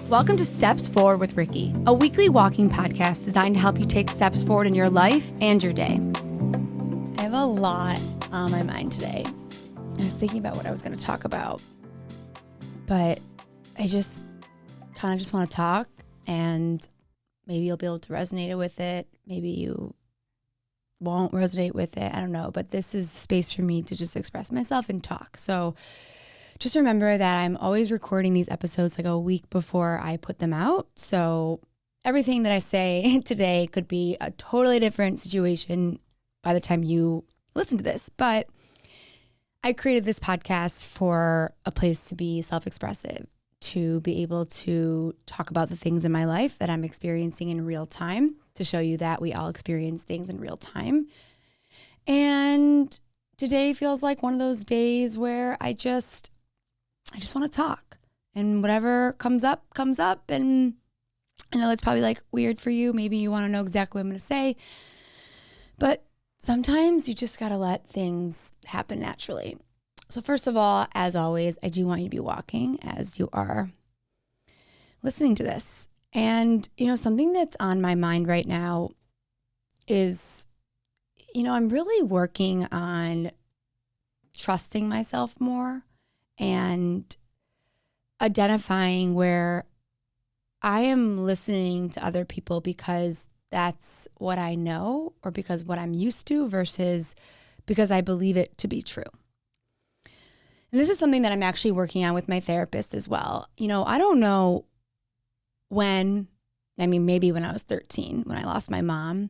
Welcome to Steps Forward with Ricky, a weekly walking podcast designed to help you take steps forward in your life and your day. I have a lot on my mind today. I was thinking about what I was going to talk about, but I just kind of want to talk, and maybe you'll be able to resonate with it. Maybe you won't resonate with it. I don't know, but this is space for me to just express myself and talk. So just remember that I'm always recording these episodes like a week before I put them out. So everything that I say today could be a totally different situation by the time you listen to this. But I created this podcast for a place to be self-expressive, to be able to talk about the things in my life that I'm experiencing in real time, to show you that we all experience things in real time. And today feels like one of those days where I just want to talk, and whatever comes up. And I know it's probably like weird for you. Maybe you want to know exactly what I'm going to say, but sometimes you just got to let things happen naturally. So first of all, as always, I do want you to be walking as you are listening to this. And, something that's on my mind right now is, I'm really working on trusting myself more and identifying where I am listening to other people because that's what I know or because what I'm used to versus because I believe it to be true. And this is something that I'm actually working on with my therapist as well. I don't know maybe when I was 13, when I lost my mom,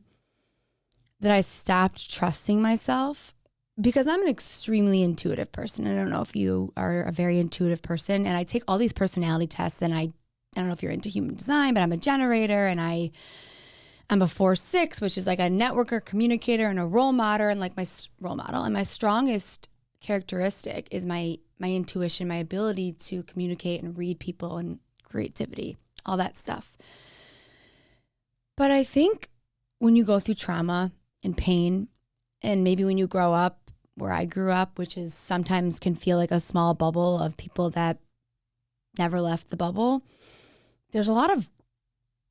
that I stopped trusting myself. Because I'm an extremely intuitive person. I don't know if you are a very intuitive person. And I take all these personality tests, and I don't know if you're into human design, but I'm a generator, and I'm a 4-6, which is like a networker, communicator, and a role model, and like my role model. And my strongest characteristic is my intuition, my ability to communicate and read people and creativity, all that stuff. But I think when you go through trauma and pain, and maybe when you grow up where I grew up, which is sometimes can feel like a small bubble of people that never left the bubble, there's a lot of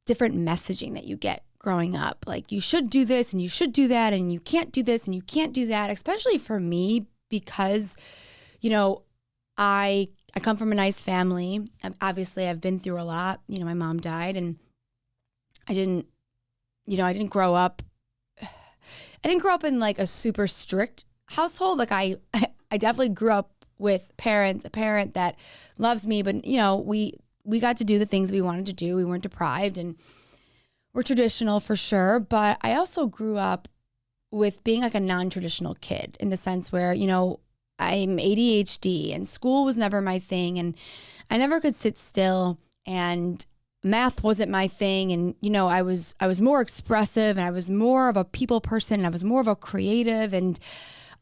different messaging that you get growing up. Like, you should do this and you should do that, and you can't do this and you can't do that, especially for me because, I come from a nice family. Obviously, I've been through a lot. My mom died, and I didn't grow up in like a super strict household. Like I definitely grew up with a parent that loves me, but we got to do the things we wanted to do. We weren't deprived, and we're traditional for sure. But I also grew up with being like a non-traditional kid in the sense where, I'm ADHD, and school was never my thing, and I never could sit still, and math wasn't my thing. And, I was more expressive, and I was more of a people person, and I was more of a creative. And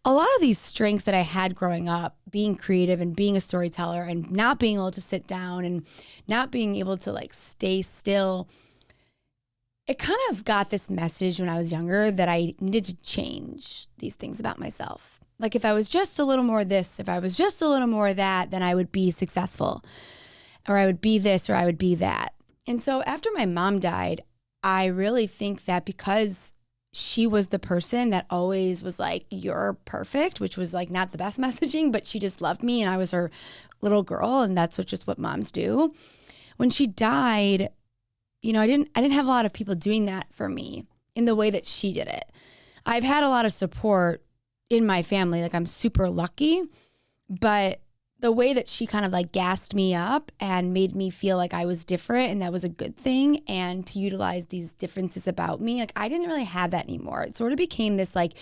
a lot of these strengths that I had growing up, being creative and being a storyteller and not being able to sit down and not being able to like stay still, it kind of got this message when I was younger that I needed to change these things about myself. Like, if I was just a little more this, if I was just a little more that, then I would be successful, or I would be this, or I would be that. And so after my mom died, I really think that because she was the person that always was like, you're perfect, which was like not the best messaging, but she just loved me, and I was her little girl, and that's what moms do. When she died, I didn't have a lot of people doing that for me in the way that she did it. I've had a lot of support in my family, like I'm super lucky, but the way that she kind of like gassed me up and made me feel like I was different and that was a good thing, and to utilize these differences about me, like I didn't really have that anymore. It sort of became this like,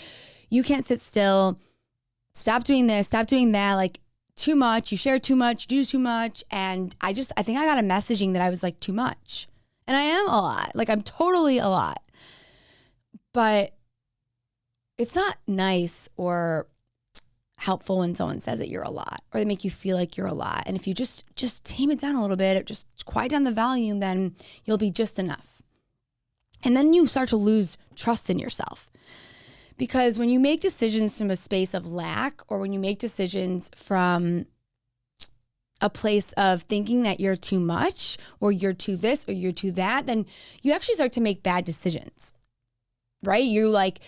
you can't sit still, stop doing this, stop doing that, like too much, you share too much, you do too much. And I think I got a messaging that I was like too much. And I am a lot, like I'm totally a lot. But it's not nice or helpful when someone says that you're a lot, or they make you feel like you're a lot. And if you just tame it down a little bit, or just quiet down the volume, then you'll be just enough. And then you start to lose trust in yourself. Because when you make decisions from a space of lack, or when you make decisions from a place of thinking that you're too much or you're too this or you're too that, then you actually start to make bad decisions, right? You like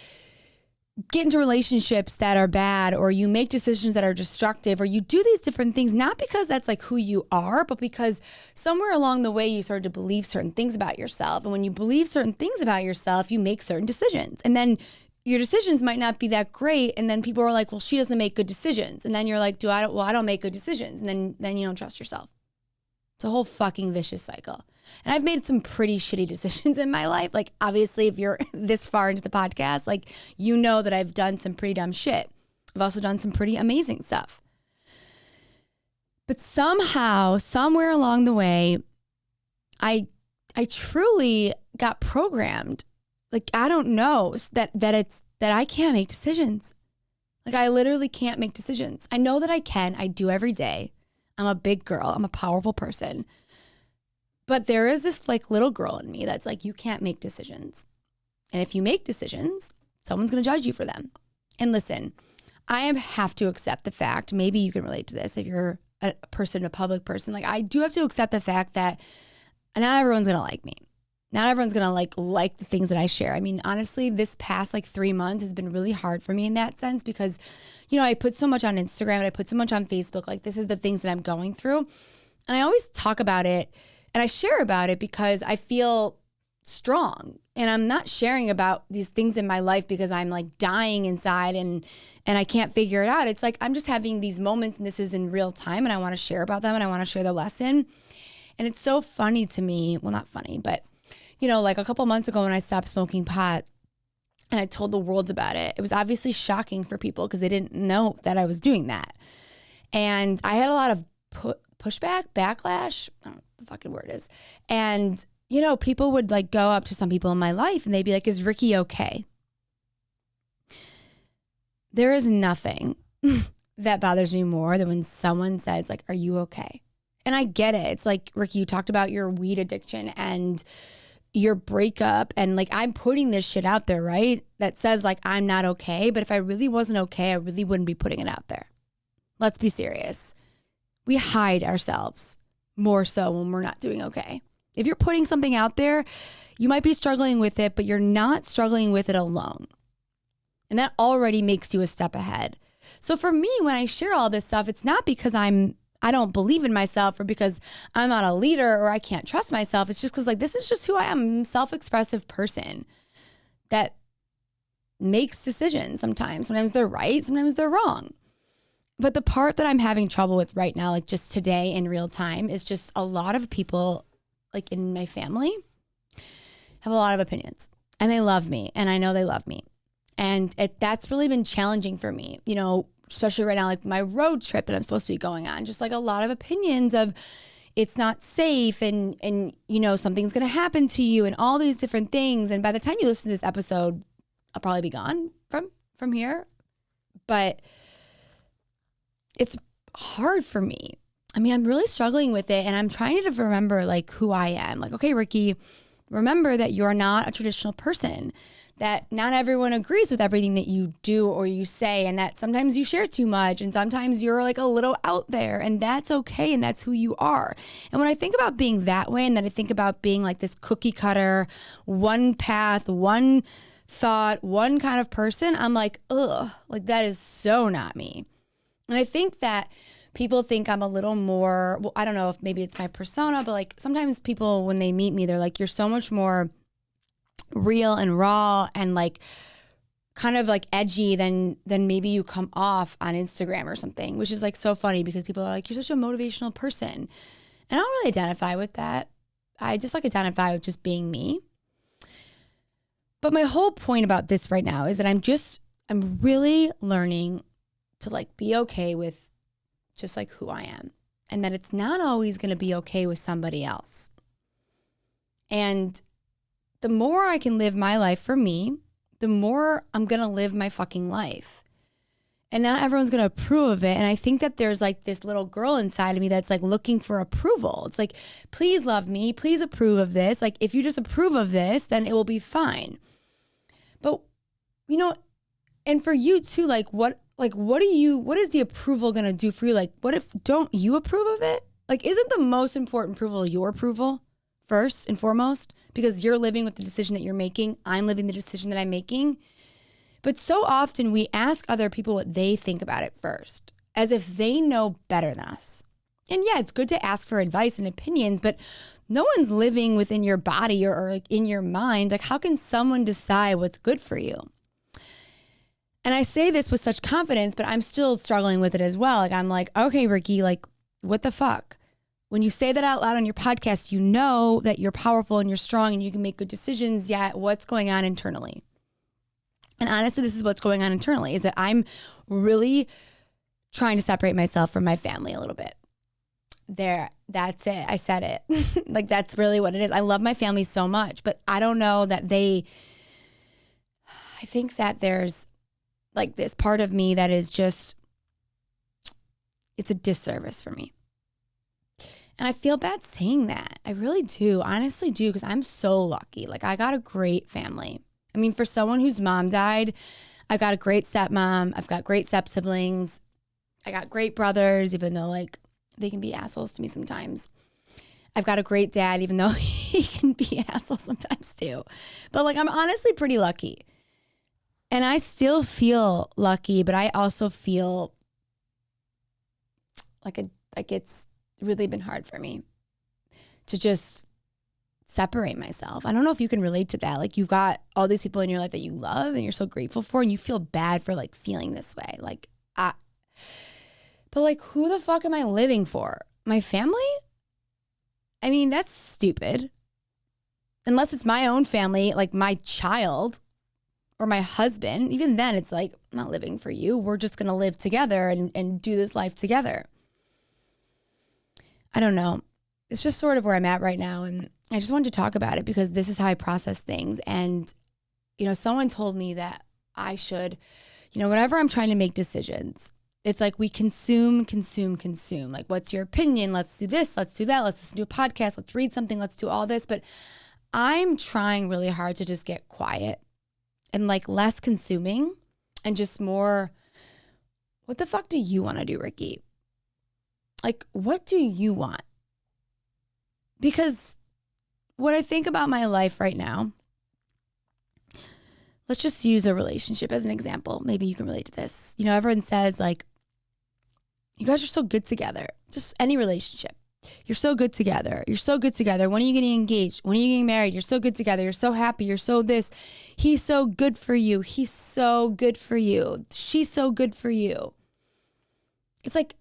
get into relationships that are bad, or you make decisions that are destructive, or you do these different things, not because that's like who you are, but because somewhere along the way you started to believe certain things about yourself. And when you believe certain things about yourself, you make certain decisions. And then your decisions might not be that great. And then people are like, well, she doesn't make good decisions. And then you're like, I don't make good decisions. And then you don't trust yourself. It's a whole fucking vicious cycle. And I've made some pretty shitty decisions in my life. Like, obviously, if you're this far into the podcast, like, you know that I've done some pretty dumb shit. I've also done some pretty amazing stuff. But somehow, somewhere along the way, I truly got programmed. Like, I don't know that I can't make decisions. Like, I literally can't make decisions. I know that I can. I do every day. I'm a big girl. I'm a powerful person. But there is this like little girl in me that's like, you can't make decisions. And if you make decisions, someone's going to judge you for them. And listen, I have to accept the fact, maybe you can relate to this if you're a person, a public person. Like, I do have to accept the fact that not everyone's going to like me. Not everyone's going to like the things that I share. I mean, honestly, this past like 3 months has been really hard for me in that sense because, you know, I put so much on Instagram and I put so much on Facebook. Like, this is the things that I'm going through. And I always talk about it and I share about it because I feel strong. And I'm not sharing about these things in my life because I'm like dying inside and I can't figure it out. It's like I'm just having these moments and this is in real time and I want to share about them and I want to share the lesson. And it's so funny to me. Well, not funny, but you know, like a couple months ago when I stopped smoking pot and I told the world about it, it was obviously shocking for people because they didn't know that I was doing that. And I had a lot of pushback, backlash, I don't know what the fucking word is. And, you know, people would like go up to some people in my life and they'd be like, is Ricky okay? There is nothing that bothers me more than when someone says like, are you okay? And I get it. It's like, Ricky, you talked about your weed addiction and your breakup and like I'm putting this shit out there, right? That says like I'm not okay. But if I really wasn't okay, I really wouldn't be putting it out there. Let's be serious. We hide ourselves more so when we're not doing okay. If you're putting something out there, you might be struggling with it, but you're not struggling with it alone. And that already makes you a step ahead. So for me, when I share all this stuff, it's not because I don't believe in myself or because I'm not a leader or I can't trust myself. It's just because like, this is just who I am. I'm a self-expressive person that makes decisions sometimes. Sometimes they're right, sometimes they're wrong. But the part that I'm having trouble with right now, like just today in real time, is just a lot of people like in my family have a lot of opinions and they love me and I know they love me. And that's really been challenging for me, you know, especially right now, like my road trip that I'm supposed to be going on, just like a lot of opinions of it's not safe and you know, something's going to happen to you and all these different things. And by the time you listen to this episode, I'll probably be gone from here. But it's hard for me. I mean, I'm really struggling with it and I'm trying to remember like who I am. Like, okay, Ricky, remember that you're not a traditional person, that not everyone agrees with everything that you do or you say, and that sometimes you share too much and sometimes you're like a little out there, and that's okay and that's who you are. And when I think about being that way and then I think about being like this cookie cutter, one path, one thought, one kind of person, I'm like, ugh, like that is so not me. And I think that people think I'm a little more, well, I don't know if maybe it's my persona, but like sometimes people, when they meet me, they're like, you're so much more real and raw and like kind of like edgy than maybe you come off on Instagram or something, which is like so funny because people are like, you're such a motivational person. And I don't really identify with that. I just like identify with just being me. But my whole point about this right now is that I'm really learning to like be okay with just like who I am, and that it's not always going to be okay with somebody else. And the more I can live my life for me, the more I'm going to live my fucking life. And not everyone's going to approve of it. And I think that there's like this little girl inside of me that's like looking for approval. It's like, please love me. Please approve of this. Like, if you just approve of this, then it will be fine. But, you know, and for you too, like what like, what is the approval going to do for you? Like, what if don't you approve of it? Like, isn't the most important approval your approval first and foremost? Because you're living with the decision that you're making. I'm living the decision that I'm making. But so often we ask other people what they think about it first, as if they know better than us. And yeah, it's good to ask for advice and opinions, but no one's living within your body or like in your mind. Like, how can someone decide what's good for you? And I say this with such confidence, but I'm still struggling with it as well. Like, I'm like, okay, Ricky, like, what the fuck? When you say that out loud on your podcast, you know that you're powerful and you're strong and you can make good decisions, yet what's going on internally? And honestly, this is what's going on internally, is that I'm really trying to separate myself from my family a little bit. There, that's it. I said it. Like, that's really what it is. I love my family so much, but I don't know that I think that there's like this part of me that is just, it's a disservice for me. And I feel bad saying that. I really do. Honestly do, because I'm so lucky. Like, I got a great family. I mean, for someone whose mom died, I got a great stepmom. I've got great step siblings. I got great brothers, even though like they can be assholes to me sometimes. I've got a great dad, even though he can be an asshole sometimes too. But like, I'm honestly pretty lucky. And I still feel lucky, but I also feel like it's really been hard for me to just separate myself. I don't know if you can relate to that. Like, you've got all these people in your life that you love and you're so grateful for, and you feel bad for like feeling this way. Like, but like, who the fuck am I living for? My family? I mean, that's stupid. Unless it's my own family, like my child or my husband. Even then, it's like, I'm not living for you. We're just going to live together and do this life together. I don't know. It's just sort of where I'm at right now. And I just wanted to talk about it because this is how I process things. And, you know, someone told me that I should, you know, whenever I'm trying to make decisions, it's like we consume. Like, what's your opinion? Let's do this. Let's do that. Let's listen to a podcast. Let's read something. Let's do all this. But I'm trying really hard to just get quiet and like less consuming and just more, what the fuck do you want to do, Ricky? Like, what do you want? Because what I think about my life right now, let's just use a relationship as an example. Maybe you can relate to this. You know, everyone says like, you guys are so good together. Just any relationship. You're so good together. You're so good together. When are you getting engaged? When are you getting married? You're so good together. You're so happy. You're so this. He's so good for you. He's so good for you. She's so good for you. It's like,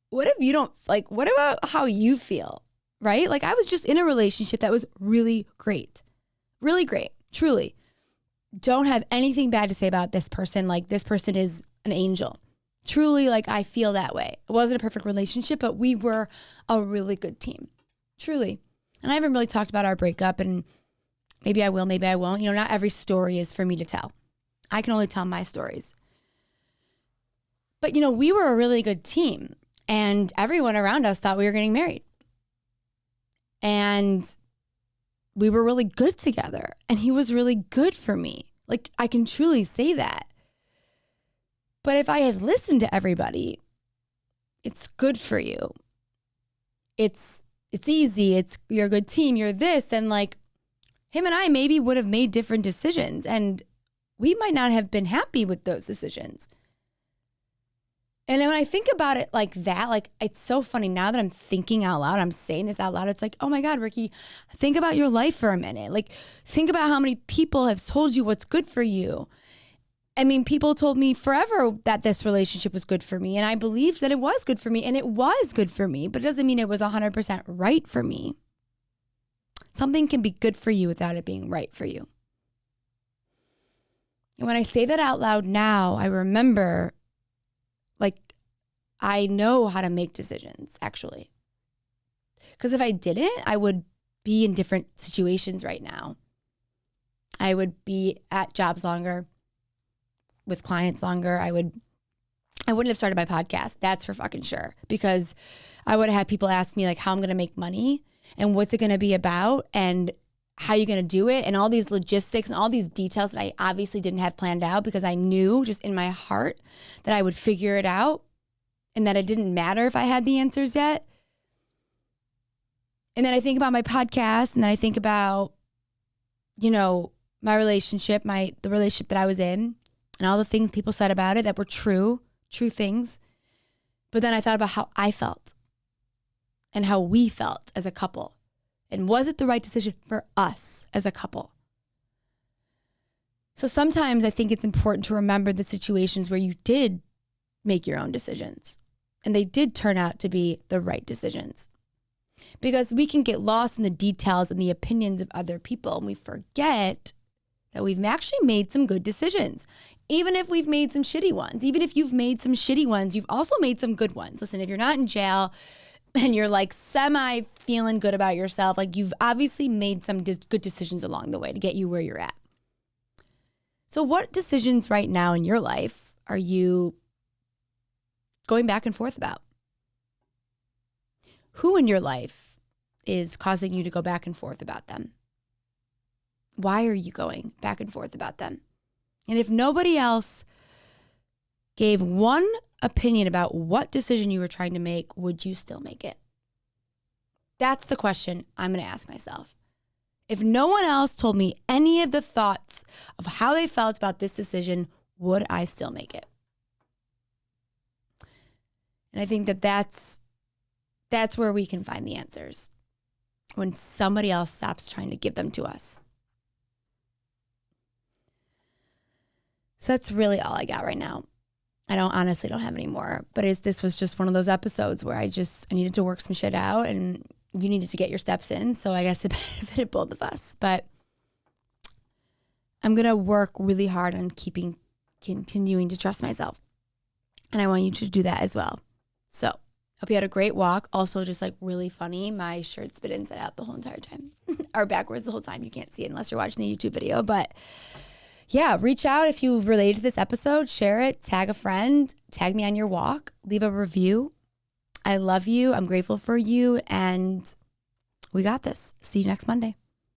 what if you don't, like, what about how you feel, right? Like, I was just in a relationship that was really great. Really great. Truly. Don't have anything bad to say about this person. Like, this person is an angel. Truly, like, I feel that way. It wasn't a perfect relationship, but we were a really good team. Truly. And I haven't really talked about our breakup, and maybe I will, maybe I won't. You know, not every story is for me to tell. I can only tell my stories. But, you know, we were a really good team, and everyone around us thought we were getting married. And we were really good together, and he was really good for me. Like, I can truly say that. But if I had listened to everybody, it's good for you. It's easy. You're a good team. You're this. Then like him and I maybe would have made different decisions, and we might not have been happy with those decisions. And then when I think about it like that, like, it's so funny now that I'm thinking out loud, I'm saying this out loud. It's like, oh my God, Ricky, think about your life for a minute. Like, think about how many people have told you what's good for you. I mean, people told me forever that this relationship was good for me, and I believed that it was good for me, and it was good for me, but it doesn't mean it was 100% right for me. Something can be good for you without it being right for you. And when I say that out loud now, I remember, like, I know how to make decisions, actually. Because if I didn't, I would be in different situations right now. I would be at jobs longer, with clients longer. I wouldn't have started my podcast. That's for fucking sure. Because I would have had people ask me like how I'm going to make money and what's it going to be about. And how you're going to do it and all these logistics and all these details that I obviously didn't have planned out because I knew just in my heart that I would figure it out and that it didn't matter if I had the answers yet. And then I think about my podcast, and then I think about, my relationship, the relationship that I was in, and all the things people said about it that were true things. But then I thought about how I felt and how we felt as a couple. And was it the right decision for us as a couple? So sometimes I think it's important to remember the situations where you did make your own decisions and they did turn out to be the right decisions. Because we can get lost in the details and the opinions of other people, and we forget that we've actually made some good decisions. Even if we've made some shitty ones, even if you've made some shitty ones, you've also made some good ones. Listen, if you're not in jail and you're like semi feeling good about yourself, like you've obviously made some good decisions along the way to get you where you're at. So what decisions right now in your life are you going back and forth about? Who in your life is causing you to go back and forth about them? Why are you going back and forth about them? And if nobody else gave one opinion about what decision you were trying to make, would you still make it? That's the question I'm going to ask myself. If no one else told me any of the thoughts of how they felt about this decision, would I still make it? And I think that's where we can find the answers, when somebody else stops trying to give them to us. So that's really all I got right now. I honestly don't have any more, but this was just one of those episodes where I needed to work some shit out, and you needed to get your steps in. So I guess it benefited both of us, but I'm going to work really hard on continuing to trust myself. And I want you to do that as well. So hope you had a great walk. Also, just like really funny, my shirt's been inside out the whole entire time or backwards the whole time. You can't see it unless you're watching the YouTube video, but yeah, reach out if you related to this episode, share it, tag a friend, tag me on your walk, leave a review. I love you. I'm grateful for you. And we got this. See you next Monday.